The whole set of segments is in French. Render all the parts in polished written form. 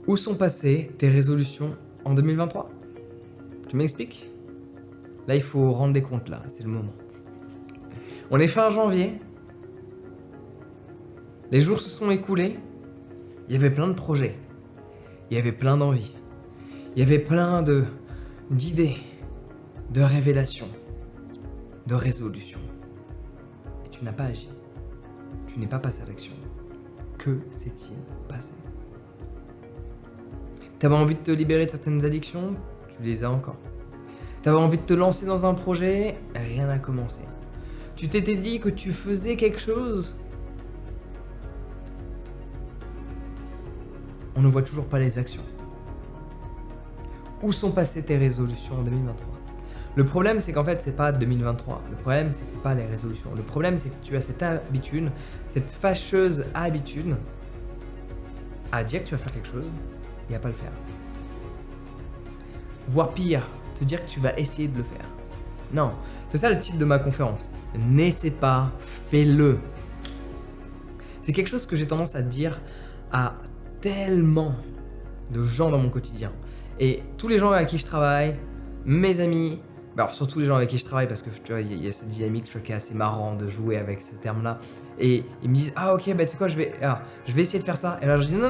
Où sont passées tes résolutions en 2023? Tu m'expliques? Là, il faut rendre des comptes, là, c'est le moment. On est fin janvier. Les jours se sont écoulés. Il y avait plein de projets. Il y avait plein d'envies. Il y avait plein d'idées, de révélations, de résolutions. Et tu n'as pas agi. Tu n'es pas passé à l'action. Que s'est-il passé? T'avais envie de te libérer de certaines addictions, tu les as encore. T'avais envie de te lancer dans un projet, rien n'a commencé. Tu t'étais dit que tu faisais quelque chose, on ne voit toujours pas les actions. Où sont passées tes résolutions en 2023? Le problème, c'est qu'en fait, c'est pas 2023. Le problème, c'est que c'est pas les résolutions. Le problème, c'est que tu as cette habitude, cette fâcheuse habitude à dire que tu vas faire quelque chose et à pas le faire. Voire pire, te dire que tu vas essayer de le faire. Non, c'est ça le titre de ma conférence. N'essaie pas, fais-le. C'est quelque chose que j'ai tendance à dire à tellement de gens dans mon quotidien. Et tous les gens avec qui je travaille, mes amis, alors surtout les gens avec qui je travaille parce que tu vois, il y a cette dynamique qui est assez marrant de jouer avec ce terme-là. Et ils me disent ah ok bah tu sais quoi je vais essayer de faire ça. Et là je dis non,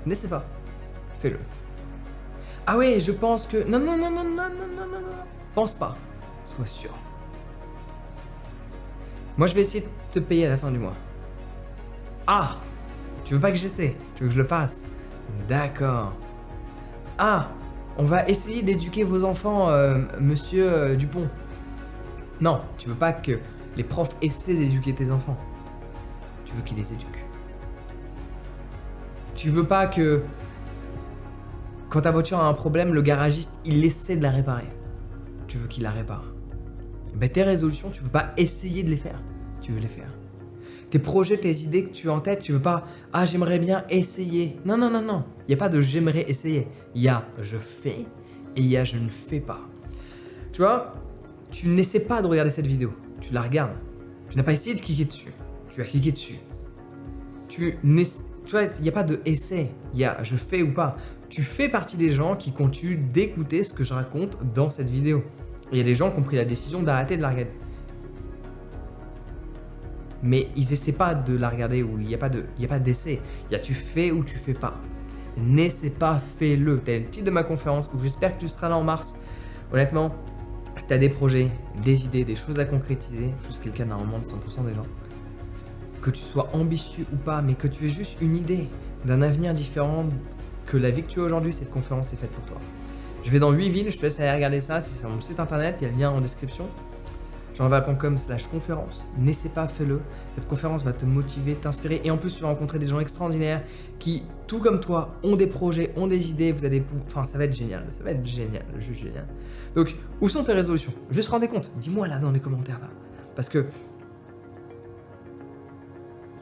n'essaie pas, fais-le. Ah ouais je pense que non, pense pas, sois sûr. Moi je vais essayer de te payer à la fin du mois. Ah, tu veux pas que j'essaie, tu veux que je le fasse? D'accord. Ah, on va essayer d'éduquer vos enfants, monsieur Dupont. Non, tu veux pas que les profs essaient d'éduquer tes enfants. Tu veux qu'ils les éduquent. Tu veux pas que, quand ta voiture a un problème, le garagiste, il essaie de la réparer. Tu veux qu'il la répare. Ben, tes résolutions, tu veux pas essayer de les faire. Tu veux les faire. Tes projets, tes idées que tu as en tête, tu veux pas « Ah, j'aimerais bien essayer ». Non. Il n'y a pas de « j'aimerais essayer ». Il y a « je fais » et il y a « je ne fais pas ». Tu vois, tu n'essaies pas de regarder cette vidéo. Tu la regardes. Tu n'as pas essayé de cliquer dessus. Tu as cliqué dessus. Tu vois, il n'y a pas de « essai ». Il y a « je fais » ou pas. Tu fais partie des gens qui continuent d'écouter ce que je raconte dans cette vidéo. Et il y a des gens qui ont pris la décision d'arrêter de la regarder. Mais ils essaient pas de la regarder où il n'y a pas d'essai. Il y a tu fais ou tu fais pas. N'essaie pas, fais-le. C'est le titre de ma conférence où j'espère que tu seras là en mars. Honnêtement, si tu as des projets, des idées, des choses à concrétiser, je suis quelqu'un normalement de 100% des gens, que tu sois ambitieux ou pas, mais que tu aies juste une idée d'un avenir différent que la vie que tu as aujourd'hui, cette conférence est faite pour toi. Je vais dans 8 villes, je te laisse aller regarder ça, c'est sur mon site internet, il y a le lien en description. jeanval.com/conférence, n'essaie pas, fais-le. Cette conférence va te motiver, t'inspirer et en plus tu vas rencontrer des gens extraordinaires qui, tout comme toi, ont des projets, ont des idées, vous allez enfin ça va être génial, juste génial. Donc, où sont tes résolutions? Juste rendez compte, dis-moi là dans les commentaires là. Parce que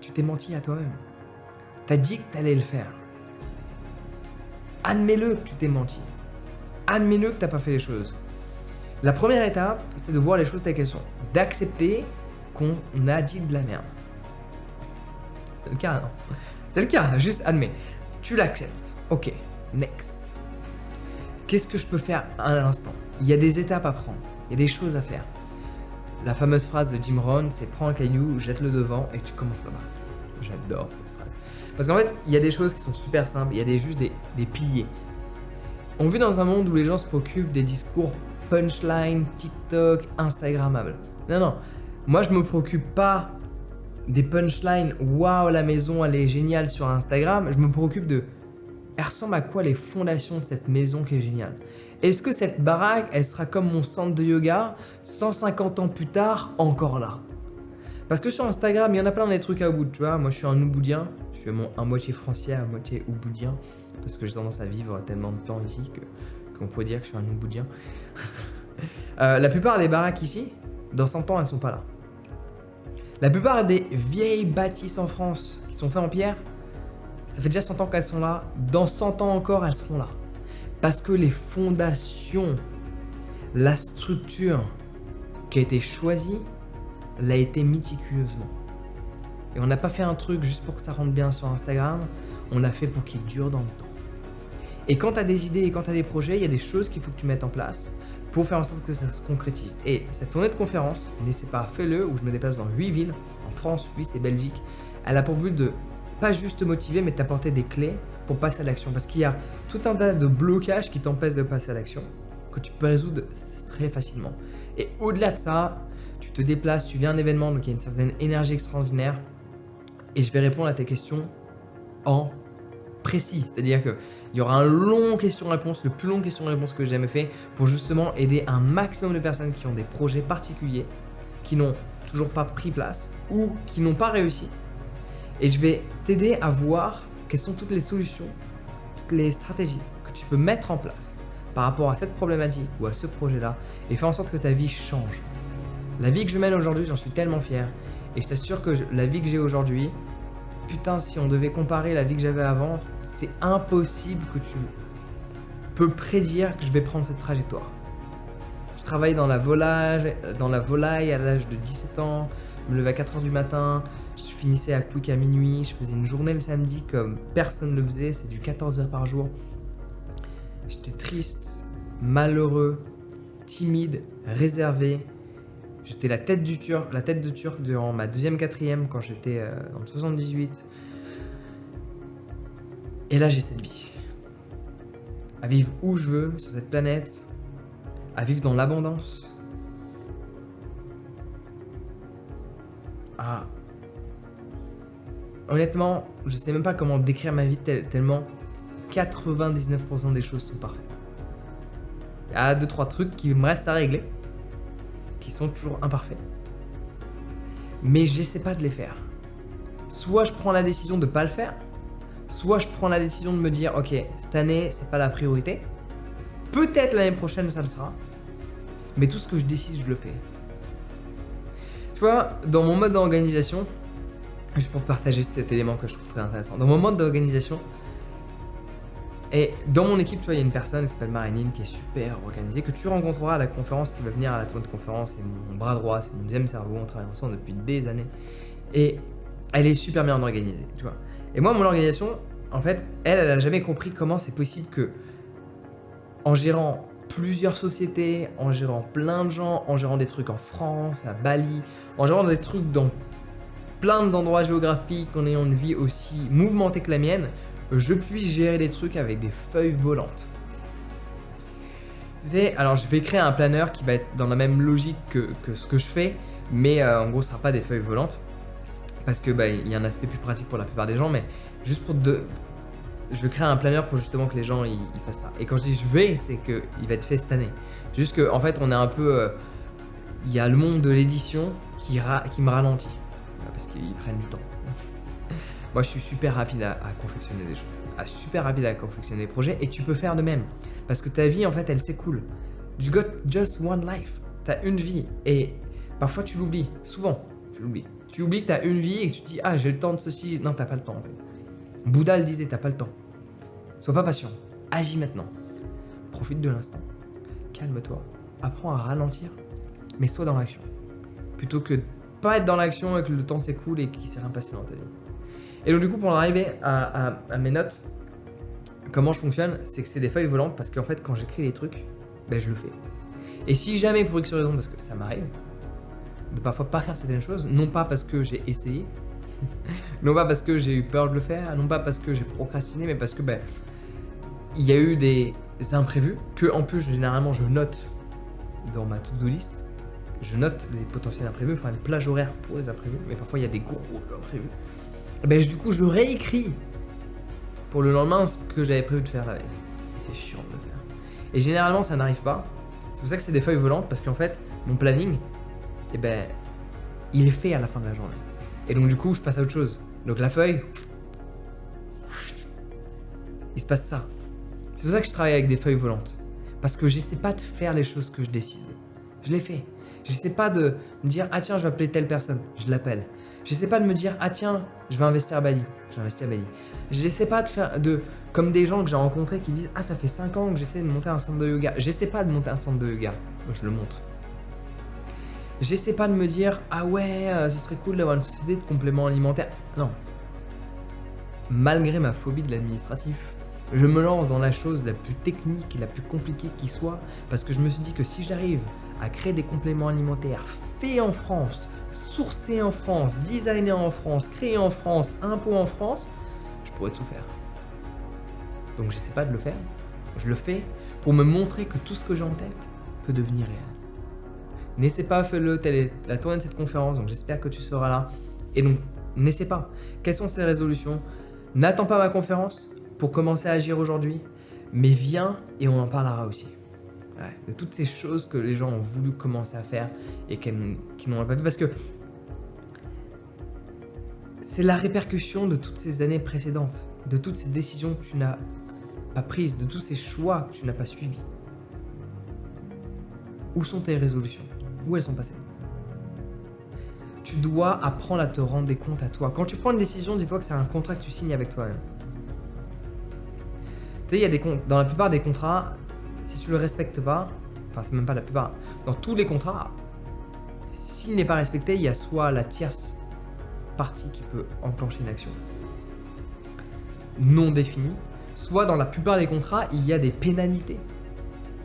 tu t'es menti à toi-même. T'as dit que t'allais le faire. Admets-le que tu t'es menti. Admets-le que t'as pas fait les choses. La première étape, c'est de voir les choses telles qu'elles sont. D'accepter qu'on a dit de la merde. C'est le cas, non? C'est le cas, juste admets. Tu l'acceptes. Ok, next. Qu'est-ce que je peux faire à l'instant? Il y a des étapes à prendre. Il y a des choses à faire. La fameuse phrase de Jim Rohn, c'est prends un caillou, jette-le devant et tu commences là-bas. J'adore cette phrase. Parce qu'en fait, il y a des choses qui sont super simples. Il y a juste des piliers. On vit dans un monde où les gens se préoccupent des discours punchline, TikTok, Instagrammables. Non. Moi, je me préoccupe pas des punchlines. Waouh, la maison, elle est géniale sur Instagram. Je me préoccupe de. Elle ressemble à quoi les fondations de cette maison qui est géniale? Est-ce que cette baraque, elle sera comme mon centre de yoga 150 ans plus tard, encore là? Parce que sur Instagram, il y en a plein des trucs à Ubud, tu vois. Moi, je suis un Uboudien. Je suis à moitié français, à moitié Uboudien. Parce que j'ai tendance à vivre tellement de temps ici qu'on pourrait dire que je suis un Uboudien. La plupart des baraques ici, dans 100 ans, elles sont pas là. La plupart des vieilles bâtisses en France qui sont faites en pierre, ça fait déjà 100 ans qu'elles sont là. Dans 100 ans encore, elles seront là. Parce que les fondations, la structure qui a été choisie, l'a été méticuleusement. Et on n'a pas fait un truc juste pour que ça rentre bien sur Instagram, on l'a fait pour qu'il dure dans le temps. Et quand tu as des idées et quand tu as des projets, il y a des choses qu'il faut que tu mettes en place pour faire en sorte que ça se concrétise. Et cette tournée de conférence, n'essaie pas, fais-le, où je me déplace dans 8 villes, en France, Suisse et Belgique. Elle a pour but de pas juste te motiver, mais de t'apporter des clés pour passer à l'action. Parce qu'il y a tout un tas de blocages qui t'empêchent de passer à l'action, que tu peux résoudre très facilement. Et au-delà de ça, tu te déplaces, tu viens à un événement, donc il y a une certaine énergie extraordinaire. Et je vais répondre à tes questions en précis. C'est-à-dire qu'il y aura un long question-réponse, le plus long question-réponse que j'ai jamais fait, pour justement aider un maximum de personnes qui ont des projets particuliers, qui n'ont toujours pas pris place ou qui n'ont pas réussi. Et je vais t'aider à voir quelles sont toutes les solutions, toutes les stratégies que tu peux mettre en place par rapport à cette problématique ou à ce projet-là et faire en sorte que ta vie change. La vie que je mène aujourd'hui, j'en suis tellement fier. Et je t'assure que la vie que j'ai aujourd'hui, putain, si on devait comparer la vie que j'avais avant, c'est impossible que tu peux prédire que je vais prendre cette trajectoire. Je travaillais dans la volaille à l'âge de 17 ans, je me levais à 4h du matin, je finissais à Quick à minuit, je faisais une journée le samedi comme personne ne le faisait, c'est du 14 heures par jour. J'étais triste, malheureux, timide, réservé. J'étais la tête de Turc durant ma 2e, 4e quand j'étais dans le 78. Et là, j'ai cette vie. À vivre où je veux, sur cette planète. À vivre dans l'abondance. Ah. Honnêtement, je sais même pas comment décrire ma vie tellement 99% des choses sont parfaites. Il y a 2-3 trucs qui me restent à régler, qui sont toujours imparfaits. Mais j'essaie pas de les faire. Soit je prends la décision de pas le faire, soit je prends la décision de me dire ok, cette année c'est pas la priorité. Peut-être l'année prochaine ça le sera. Mais tout ce que je décide, je le fais. Tu vois, dans mon mode d'organisation, juste pour partager cet élément que je trouve très intéressant, dans mon mode d'organisation, et dans mon équipe, tu vois, il y a une personne qui s'appelle Marinine qui est super organisée, que tu rencontreras à la conférence, qui va venir à la tournée de conférence, c'est mon bras droit, c'est mon deuxième cerveau, on travaille ensemble depuis des années. Et elle est super bien organisée, tu vois. Et moi, mon organisation, en fait, elle a jamais compris comment c'est possible que, en gérant plusieurs sociétés, en gérant plein de gens, en gérant des trucs en France, à Bali, en gérant des trucs dans plein d'endroits géographiques, en ayant une vie aussi mouvementée que la mienne, je puisse gérer des trucs avec des feuilles volantes. Tu sais, alors je vais créer un planeur qui va être dans la même logique que ce que je fais, mais en gros, ce sera pas des feuilles volantes, parce que il y a un aspect plus pratique pour la plupart des gens, mais juste pour je vais créer un planeur pour justement que les gens ils fassent ça. Et quand je dis je vais, c'est qu'il va être fait cette année. Juste qu'en fait, on est un peu... Il y a le monde de l'édition qui me ralentit, parce qu'ils prennent du temps. Moi, je suis super rapide à confectionner des choses, super rapide à confectionner des projets, et tu peux faire de même. Parce que ta vie, en fait, elle s'écoule. You got just one life. T'as une vie, et parfois tu l'oublies. Souvent, tu l'oublies. Tu oublies que t'as une vie et que tu te dis « Ah, j'ai le temps de ceci. » Non, t'as pas le temps, en fait. Bouddha le disait, t'as pas le temps. Sois pas patient. Agis maintenant. Profite de l'instant. Calme-toi. Apprends à ralentir, mais sois dans l'action. Plutôt que de pas être dans l'action et que le temps s'écoule et qu'il s'est rien passé dans ta vie. Et donc du coup, pour en arriver à mes notes, comment je fonctionne, c'est que c'est des feuilles volantes parce qu'en fait, quand j'écris les trucs, je le fais. Et si jamais, pour X raison, parce que ça m'arrive, de parfois pas faire certaines choses, non pas parce que j'ai essayé, non pas parce que j'ai eu peur de le faire, non pas parce que j'ai procrastiné, mais parce que il y a eu des imprévus que en plus généralement je note dans ma to-do list. Je note les potentiels imprévus, enfin une plage horaire pour les imprévus, mais parfois il y a des gros imprévus. Du coup je réécris pour le lendemain ce que j'avais prévu de faire la veille. Et c'est chiant de le faire. Et généralement ça n'arrive pas. C'est pour ça que c'est des feuilles volantes, parce qu'en fait mon planning, il est fait à la fin de la journée. Et donc du coup je passe à autre chose. Donc la feuille, il se passe ça. C'est pour ça que je travaille avec des feuilles volantes. Parce que j'essaie pas de faire les choses que je décide. Je les fais. J'essaie pas de me dire ah tiens je vais appeler telle personne, je l'appelle. J'essaie pas de me dire ah tiens je vais investir à Bali, j'investis à Bali. J'essaie pas de faire comme des gens que j'ai rencontrés qui disent ah ça fait 5 ans que j'essaie de monter un centre de yoga. J'essaie pas de monter un centre de yoga, moi je le monte. J'essaie pas de me dire « Ah ouais, ce serait cool d'avoir une société de compléments alimentaires. » Non. Malgré ma phobie de l'administratif, je me lance dans la chose la plus technique et la plus compliquée qui soit, parce que je me suis dit que si j'arrive à créer des compléments alimentaires faits en France, sourcés en France, designés en France, créés en France, impôts en France, je pourrais tout faire. Donc j'essaie pas de le faire, je le fais pour me montrer que tout ce que j'ai en tête peut devenir réel. N'essaie pas, fais-le, telle est la tournée de cette conférence, donc j'espère que tu seras là. Et donc, n'essaie pas. Quelles sont ces résolutions? N'attends pas ma conférence pour commencer à agir aujourd'hui, mais viens et on en parlera aussi. Ouais, de toutes ces choses que les gens ont voulu commencer à faire et qui n'ont pas fait, parce que c'est la répercussion de toutes ces années précédentes, de toutes ces décisions que tu n'as pas prises, de tous ces choix que tu n'as pas suivis. Où sont tes résolutions? Où elles sont passées? Tu dois apprendre à te rendre des comptes à toi. Quand tu prends une décision, dis-toi que c'est un contrat que tu signes avec toi-même. Tu sais, il y a dans la plupart des contrats, si tu le respectes pas, enfin c'est même pas la plupart, dans tous les contrats, s'il n'est pas respecté, il y a soit la tierce partie qui peut enclencher une action non définie, soit dans la plupart des contrats, il y a des pénalités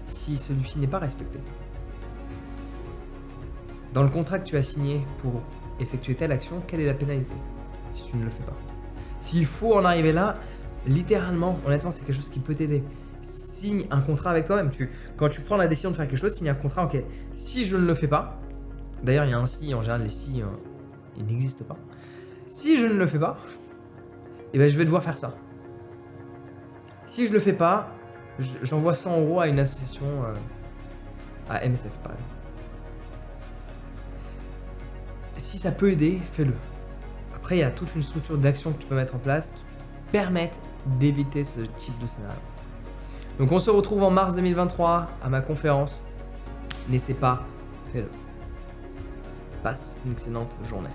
si celui-ci n'est pas respecté. Dans le contrat que tu as signé pour effectuer telle action, quelle est la pénalité si tu ne le fais pas? S'il faut en arriver là, littéralement, honnêtement, c'est quelque chose qui peut t'aider. Signe un contrat avec toi-même. Quand tu prends la décision de faire quelque chose, signe un contrat, ok. Si je ne le fais pas, d'ailleurs il y a un si, en général les si, ils n'existent pas. Si je ne le fais pas, eh ben, je vais devoir faire ça. Si je le fais pas, j'envoie 100 € à une association, à MSF par exemple. Si ça peut aider, fais-le. Après, il y a toute une structure d'action que tu peux mettre en place qui permettent d'éviter ce type de scénario. Donc on se retrouve en mars 2023 à ma conférence. N'essaie pas, fais-le. Passe une excellente journée.